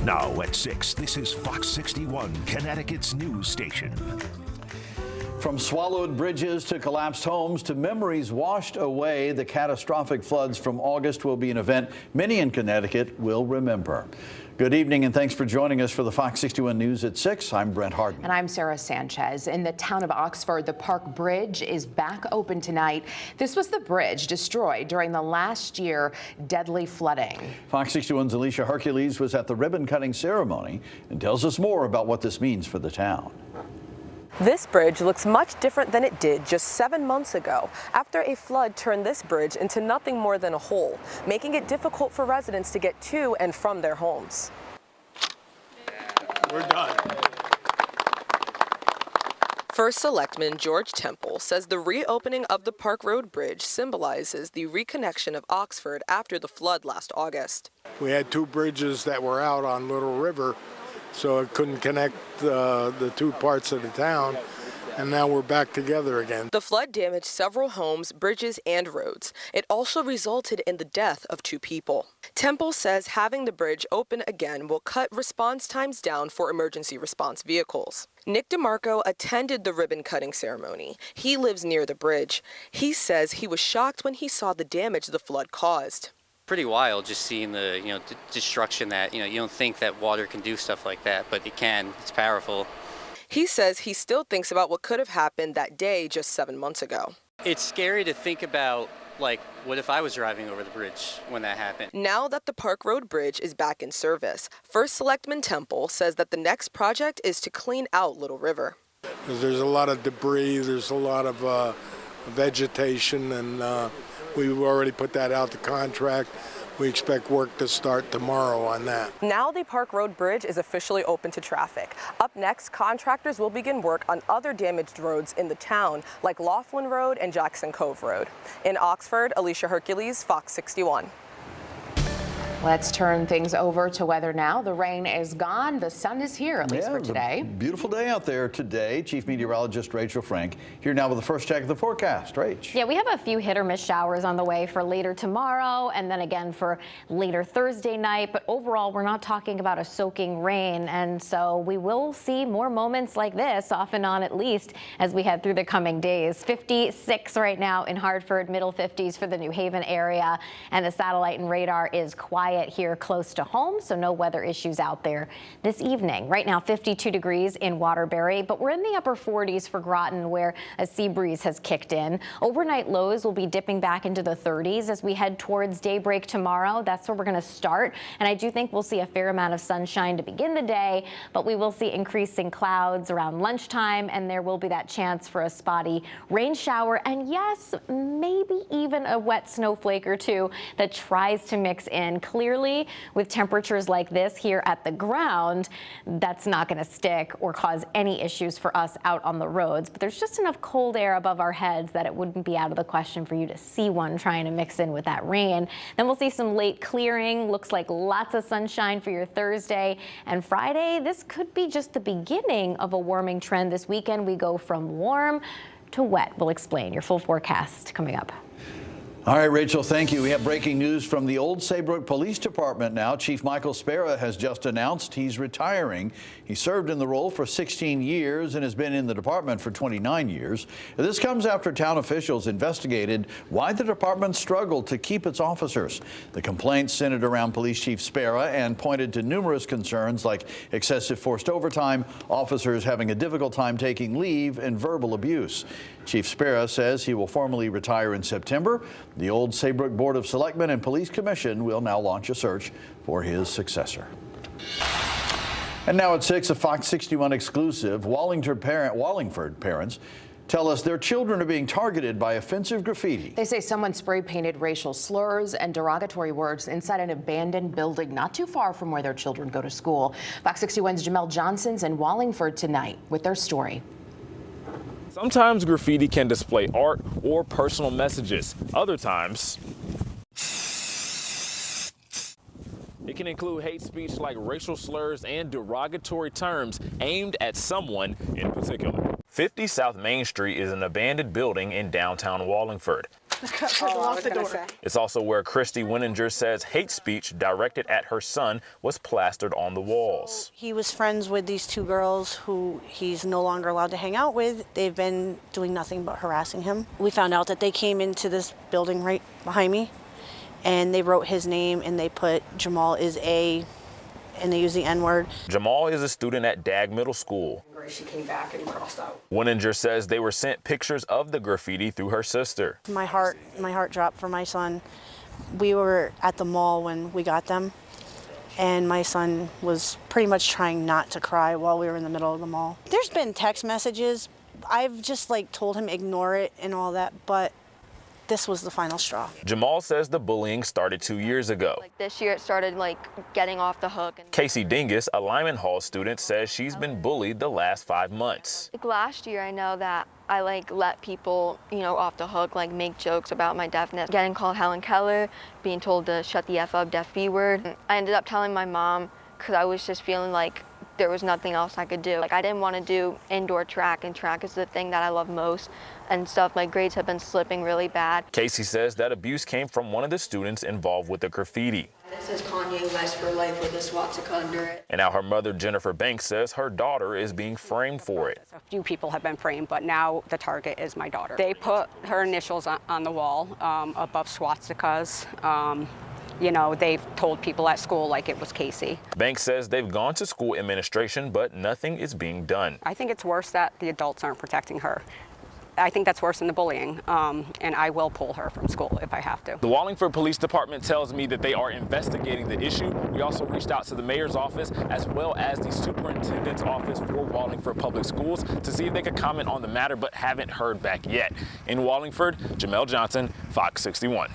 Now at 6, this is Fox 61, Connecticut's news station. From swallowed bridges to collapsed homes to memories washed away, the catastrophic floods from August will be an event many in Connecticut will remember. Good evening and thanks for joining us for the Fox 61 News at 6. I'm Brent Harden. And I'm Sarah Sanchez. In the town of Oxford, the Park Bridge is back open tonight. This was the bridge destroyed during the last year deadly flooding. Fox 61's Alicia Hercules was at the ribbon cutting ceremony and tells us more about what this means for the town. This bridge looks much different than it did just 7 months ago, after a flood turned this bridge into nothing more than a hole, making it difficult for residents to get to and from their homes. We're done. First Selectman George Temple says the reopening of the Park Road Bridge symbolizes the reconnection of Oxford after the flood last August. We had two bridges that were out on Little River, so it couldn't connect the two parts of the town, and now we're back together again. The flood damaged several homes, bridges, and roads. It also resulted in the death of 2 people. Temple says having the bridge open again will cut response times down for emergency response vehicles. Nick DeMarco attended the ribbon-cutting ceremony. He lives near the bridge. He says he was shocked when he saw the damage the flood caused. Pretty wild just seeing the destruction that you don't think that water can do stuff like that, but it can. It's powerful. He says he still thinks about what could have happened that day just 7 months ago. It's scary to think about, what if I was driving over the bridge when that happened? Now that the Park Road Bridge is back in service, First Selectman Temple says that the next project is to clean out Little River. There's a lot of debris, there's a lot of vegetation, and we've already put that out to contract. We expect work to start tomorrow on that. Now the Park Road Bridge is officially open to traffic. Up next, contractors will begin work on other damaged roads in the town, like Laughlin Road and Jackson Cove Road. In Oxford, Alicia Hercules, Fox 61. Let's turn things over to weather now. The rain is gone. The sun is here, at least for today. Beautiful day out there today. Chief Meteorologist Rachel Frank here now with the first check of the forecast. Rach. Yeah, we have a few hit or miss showers on the way for later tomorrow and then again for later Thursday night. But overall, we're not talking about a soaking rain. And so we will see more moments like this off and on, at least as we head through the coming days. 56 right now in Hartford, middle 50s for the New Haven area. And the satellite and radar is quiet here close to home, so no weather issues out there this evening. Right now 52 degrees in Waterbury, but we're in the upper 40s for Groton, where a sea breeze has kicked in. Overnight lows will be dipping back into the 30s as we head towards daybreak tomorrow. That's where we're going to start, and I do think we'll see a fair amount of sunshine to begin the day, but we will see increasing clouds around lunchtime, and there will be that chance for a spotty rain shower, and yes, maybe even a wet snowflake or two that tries to mix in. Clearly, with temperatures like this here at the ground, that's not going to stick or cause any issues for us out on the roads. But there's just enough cold air above our heads that it wouldn't be out of the question for you to see one trying to mix in with that rain. Then we'll see some late clearing. Looks like lots of sunshine for your Thursday and Friday. This could be just the beginning of a warming trend. This weekend, we go from warm to wet. We'll explain your full forecast coming up. All right, Rachel, thank you. We have breaking news from the Old Saybrook Police Department now. Chief Michael Spera has just announced he's retiring. He served in the role for 16 years and has been in the department for 29 years. This comes after town officials investigated why the department struggled to keep its officers. The complaints centered around Police Chief Spera and pointed to numerous concerns like excessive forced overtime, officers having a difficult time taking leave, and verbal abuse. Chief Spera says he will formally retire in September. The Old Saybrook Board of Selectmen and Police Commission will now launch a search for his successor. And now at 6, a Fox 61 exclusive. Wallingford parents tell us their children are being targeted by offensive graffiti. They say someone spray painted racial slurs and derogatory words inside an abandoned building not too far from where their children go to school. Fox 61's Jamel Johnson's in Wallingford tonight with their story. Sometimes graffiti can display art or personal messages. Other times, it can include hate speech like racial slurs and derogatory terms aimed at someone in particular. 50 South Main Street is an abandoned building in downtown Wallingford. It's also where Christy Winninger says hate speech directed at her son was plastered on the walls. He was friends with these two girls who he's no longer allowed to hang out with. They've been doing nothing but harassing him. We found out that they came into this building right behind me and they wrote his name and they put Jamal is a, and they use the N-word. Jamal is a student at Dag Middle School. She came back and crossed out. Winninger says they were sent pictures of the graffiti through her sister. My heart dropped for my son. We were at the mall when we got them, and my son was pretty much trying not to cry while we were in the middle of the mall. There's been text messages. I've just told him ignore it and all that, but this was the final straw. Jamal says the bullying started 2 years ago. This year it started getting off the hook. Casey Dingus, a Lyman Hall student, says she's been bullied the last 5 months. Last year I know that I let people, off the hook, make jokes about my deafness. Getting called Helen Keller, being told to shut the F up, deaf B word. I ended up telling my mom because I was just feeling like there was nothing else I could do. I didn't want to do indoor track, and track is the thing that I love most and stuff. My grades have been slipping really bad. Casey says that abuse came from one of the students involved with the graffiti. It says Kanye West for life with a swastika under it. And now her mother, Jennifer Banks, says her daughter is being framed for it. A few people have been framed, but now the target is my daughter. They put her initials on the wall above swastikas. They've told people at school it was Casey. Banks says they've gone to school administration, but nothing is being done. I think it's worse that the adults aren't protecting her. I think that's worse than the bullying, and I will pull her from school if I have to. The Wallingford Police Department tells me that they are investigating the issue. We also reached out to the mayor's office as well as the superintendent's office for Wallingford Public Schools to see if they could comment on the matter, but haven't heard back yet. In Wallingford, Jamel Johnson, Fox 61.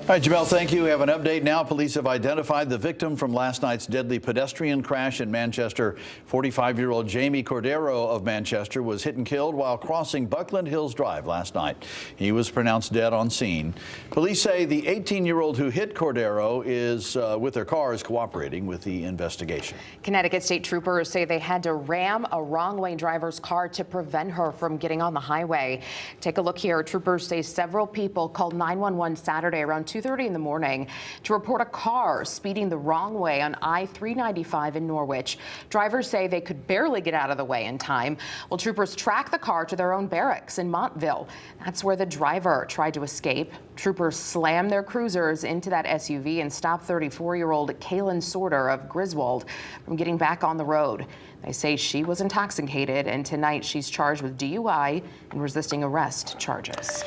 All right, Jamel, thank you. We have an update now. Police have identified the victim from last night's deadly pedestrian crash in Manchester. 45-year-old Jamie Cordero of Manchester was hit and killed while crossing Buckland Hills Drive last night. He was pronounced dead on scene. Police say the 18-year-old who hit Cordero is with their car is cooperating with the investigation. Connecticut state troopers say they had to ram a wrong-way driver's car to prevent her from getting on the highway. Take a look here. Troopers say several people called 911 Saturday around 2:30 in the morning to report a car speeding the wrong way on I-395 in Norwich. Drivers say they could barely get out of the way in time. Well, troopers tracked the car to their own barracks in Montville. That's where the driver tried to escape. Troopers slammed their cruisers into that SUV and stopped 34-year-old Kaylin Sorter of Griswold from getting back on the road. They say she was intoxicated, and tonight she's charged with DUI and resisting arrest charges.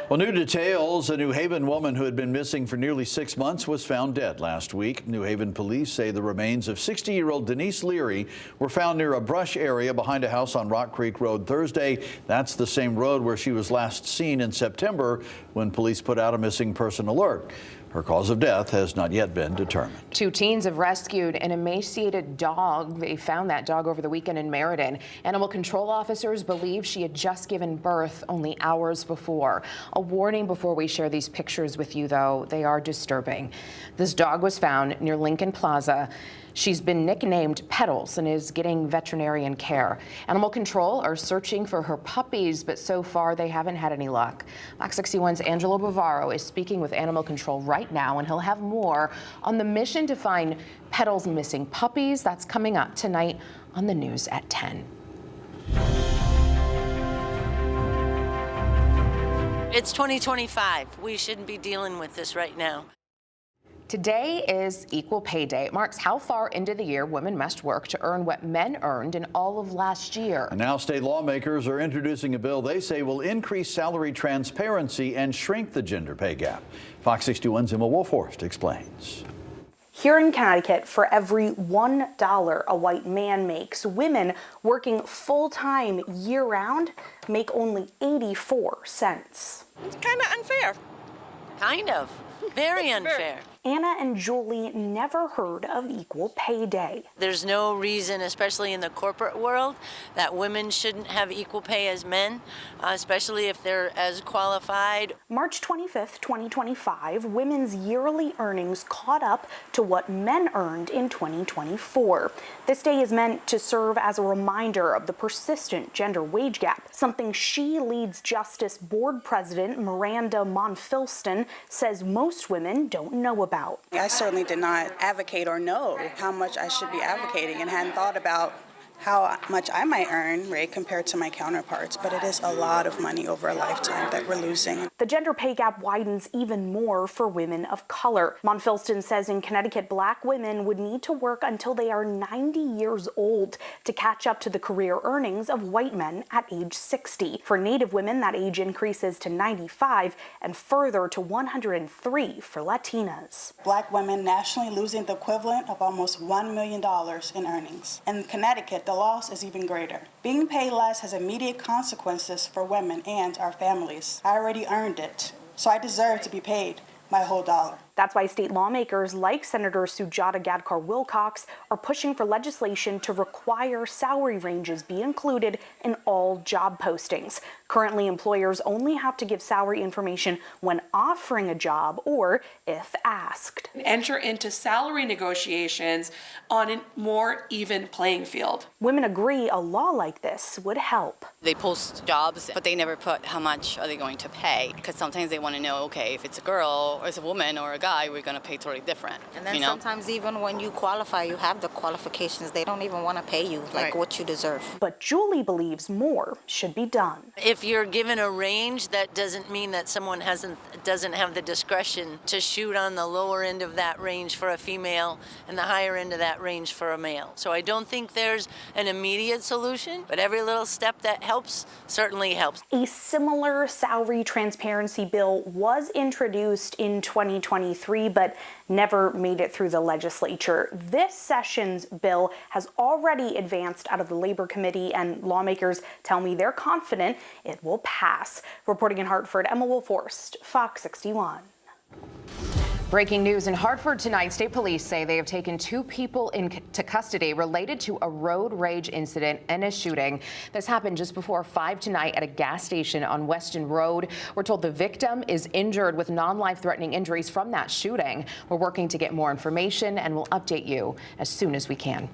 Well, new details. A New Haven woman who had been missing for nearly 6 months was found dead last week. New Haven police say the remains of 60-year-old Denise Leary were found near a brush area behind a house on Rock Creek Road Thursday. That's the same road where she was last seen in September when police put out a missing person alert. Her cause of death has not yet been determined. 2 teens have rescued an emaciated dog. They found that dog over the weekend in Meriden. Animal control officers believe she had just given birth only hours before. A warning before we share these pictures with you, though. They are disturbing. This dog was found near Lincoln Plaza. She's been nicknamed Petals and is getting veterinarian care. Animal control are searching for her puppies, but so far they haven't had any luck. Fox 61's Angelo Bavaro is speaking with animal control right now, and he'll have more on the mission to find Petals' missing puppies. That's coming up tonight on the news at 10. It's 2025. We shouldn't be dealing with this right now. Today is Equal Pay Day. It marks how far into the year women must work to earn what men earned in all of last year. And now state lawmakers are introducing a bill they say will increase salary transparency and shrink the gender pay gap. Fox 61's Emma Wolfhorst explains. Here in Connecticut, for every $1 a white man makes, women working full-time year-round make only 84 cents. It's kind of unfair. Kind of. Very unfair. Anna and Julie never heard of Equal Pay Day. There's no reason, especially in the corporate world, that women shouldn't have equal pay as men, especially if they're as qualified. March 25th, 2025, women's yearly earnings caught up to what men earned in 2024. This day is meant to serve as a reminder of the persistent gender wage gap, something She Leads Justice Board President Miranda Monfilston says most women don't know about. I certainly did not advocate or know how much I should be advocating and hadn't thought about how much I might earn, right, compared to my counterparts. But it is a lot of money over a lifetime that we're losing. The gender pay gap widens even more for women of color. Monfilston says in Connecticut, Black women would need to work until they are 90 years old to catch up to the career earnings of white men at age 60. For Native women, that age increases to 95 and further to 103 for Latinas. Black women nationally losing the equivalent of almost $1 million in earnings. In Connecticut, the loss is even greater. Being paid less has immediate consequences for women and our families. I already earned it, so I deserve to be paid my whole dollar. That's why state lawmakers like Senator Sujata Gadkar-Wilcox are pushing for legislation to require salary ranges be included in all job postings. Currently, employers only have to give salary information when offering a job or if asked. Enter into salary negotiations on a more even playing field. Women agree a law like this would help. They post jobs, but they never put how much are they going to pay, because sometimes they want to know, okay, if it's a girl or it's a woman or a guy, we're going to pay totally different. And then sometimes even when you qualify, you have the qualifications, they don't even want to pay you like what you deserve. But Julie believes more should be done. If you're given a range, that doesn't mean that someone doesn't have the discretion to shoot on the lower end of that range for a female and the higher end of that range for a male. So I don't think there's an immediate solution, but every little step that helps certainly helps. A similar salary transparency bill was introduced in 2023, but never made it through the legislature. This session's bill has already advanced out of the Labor Committee, and lawmakers tell me they're confident it will pass. Reporting in Hartford, Emma Wolforst, Fox 61. Breaking news in Hartford tonight. State police say they have taken 2 people into custody related to a road rage incident and a shooting. This happened just before 5 tonight at a gas station on Weston Road. We're told the victim is injured with non-life-threatening injuries from that shooting. We're working to get more information and we'll update you as soon as we can.